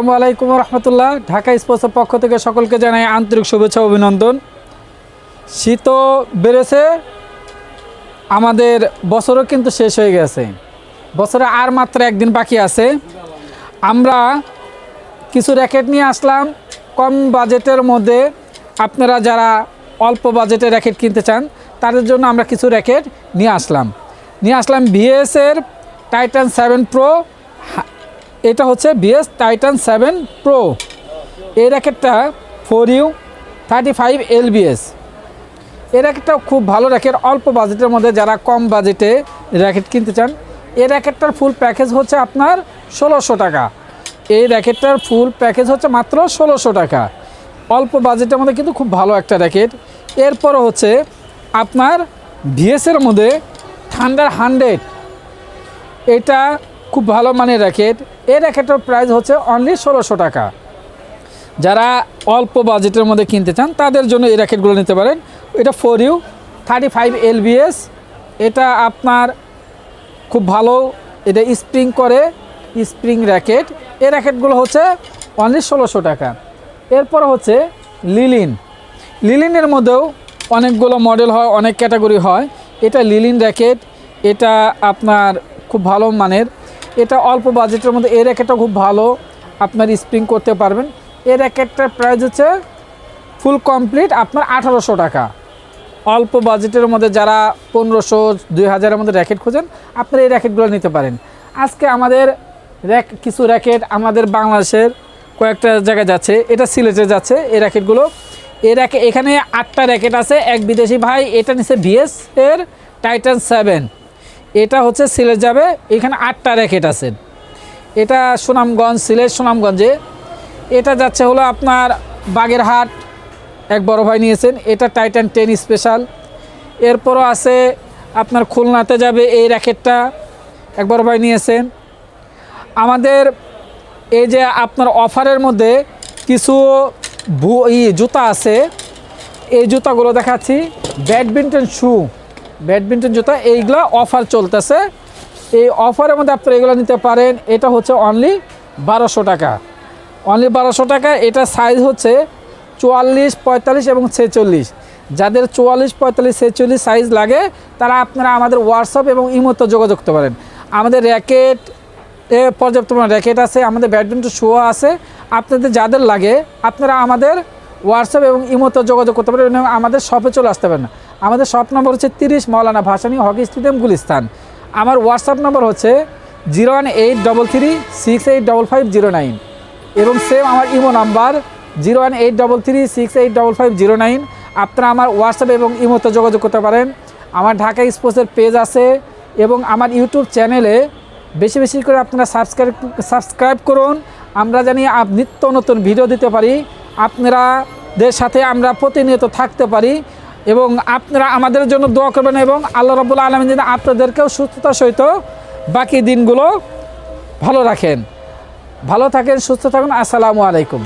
আসসালামু আলাইকুম রহমতুল্লাহ। ঢাকা স্পোর্টসের পক্ষ থেকে সকলকে জানাই আন্তরিক শুভেচ্ছা অভিনন্দন। শীতও বেড়েছে, আমাদের বছরও কিন্তু শেষ হয়ে গেছে। বছরে আর মাত্র একদিন বাকি আছে। আমরা কিছু র্যাকেট নিয়ে আসলাম কম বাজেটের মধ্যে। আপনারা যারা অল্প বাজেটে র্যাকেট কিনতে চান তাদের জন্য আমরা কিছু র্যাকেট নিয়ে আসলাম ভিএসের টাইটান 7 প্রো। এটা হচ্ছে ভিএস টাইটান 7 প্রো। এই র্যাকেটটা 4U35 LBS। এই র্যাকেটটা খুব ভালো র্যাকেট, অল্প বাজেটের মধ্যে যারা কম বাজেটে র্যাকেট কিনতে চান। এই র্যাকেটটার ফুল প্যাকেজ হচ্ছে আপনার 1600 টাকা। এই র্যাকেটটার ফুল প্যাকেজ হচ্ছে মাত্র 1600 টাকা। অল্প বাজেটের মধ্যে কিন্তু খুব ভালো একটা র্যাকেট। এরপর হচ্ছে আপনার ভিএসের মধ্যে থান্ডার 100। এটা খুব ভালো মানের র্যাকেট। এই র্যাকেটের প্রাইস হচ্ছে অনলি 1600 টাকা। যারা অল্প বাজেটের মধ্যে কিনতে চান তাদের জন্য এই র্যাকেটগুলো নিতে পারেন। এটা 4U35 LBS। এটা আপনার খুব ভালো, এটা স্প্রিং করে, স্প্রিং র্যাকেট। এই র্যাকেটগুলো হচ্ছে অনলি 1600 টাকা। এরপর হচ্ছে লিলিনের মধ্যেও অনেকগুলো মডেল হয়, অনেক ক্যাটাগরি হয়। এটা লিলিন র্যাকেট, এটা আপনার খুব ভালো মানের। এটা অল্প বাজেটের মধ্যে এই র্যাকেটটা খুব ভালো, আপনার স্প্রিং করতে পারবেন। এই র্যাকেটটার প্রাইস হচ্ছে ফুল কমপ্লিট আপনার 1800 টাকা। অল্প বাজেটের মধ্যে যারা 1500-2000-এর মধ্যে র্যাকেট খোঁজেন আপনারা এই র্যাকেটগুলো নিতে পারেন। আজকে আমাদের কিছু র্যাকেট আমাদের বাংলাদেশের কয়েকটা জায়গায় যাচ্ছে, এটা সিলেটে যাচ্ছে এই র্যাকেটগুলো। এখানে 8টা র্যাকেট আছে। এক বিদেশি ভাই এটা নিচ্ছে ভিএস এর টাইটান 7। এটা হচ্ছে সিলেট যাবে। এখানে 8টা র্যাকেট আছে। এটা সুনামগঞ্জ, সিলেট সুনামগঞ্জে। এটা যাচ্ছে হলো আপনার বাগেরহাট, এক বড় ভাই নিয়েছেন। এটা টাইটান 10 স্পেশাল। এরপরও আছে আপনার খুলনাতে যাবে এই র্যাকেটটা, এক বড় ভাই নিয়েছেন। আমাদের এই যে আপনার অফারের মধ্যে কিছু জুতা আছে, এই জুতাগুলো দেখাচ্ছি। ব্যাডমিন্টন জুতা, এইগুলো অফার চলতেছে। এই অফারের মধ্যে আপনারা এগুলো নিতে পারেন। এটা হচ্ছে অনলি 1200 টাকা। অনলি 1200 টাকা। এটা সাইজ হচ্ছে 44, 45 এবং 46। যাদের 44, 45, 46 সাইজ লাগে তারা আপনারা আমাদের হোয়াটসঅ্যাপ এবং ইমোতে যোগাযোগ করতে পারেন। আমাদের র্যাকেট পর্যাপ্ত র্যাকেট আছে, আমাদের ব্যাডমিন্টন শু আছে। আপনাদের যাদের লাগে আপনারা আমাদের হোয়াটসঅ্যাপ এবং ইমোতে যোগাযোগ করতে পারেন এবং আমাদের শপে চলে আসতে পারেন। আমাদের শপ নম্বর হচ্ছে 30 মাওলানা ভাসানী হকি স্টেডিয়াম, গুলিস্তান। আমার হোয়াটসঅ্যাপ নম্বর হচ্ছে 01833685509 এবং সেম আমার ইমো নাম্বার 01833685509। আপনারা আমার হোয়াটসঅ্যাপ এবং ইমোতে যোগাযোগ করতে পারেন। আমার ঢাকা স্পোর্টসের পেজ আছে এবং আমার ইউটিউব চ্যানেলে বেশি বেশি করে আপনারা সাবস্ক্রাইব করুন। আমরা জানি নিত্য নতুন ভিডিও দিতে পারি, আপনাদের সাথে আমরা প্রতিনিয়ত থাকতে পারি এবং আপনারা আমাদের জন্য দোয়া করবেন এবং আল্লাহ রাব্বুল আলামিন যেন আপনাদেরকেও সুস্থতার সহিত বাকি দিনগুলো ভালো রাখেন। ভালো থাকেন, সুস্থ থাকুন। আসসালামু আলাইকুম।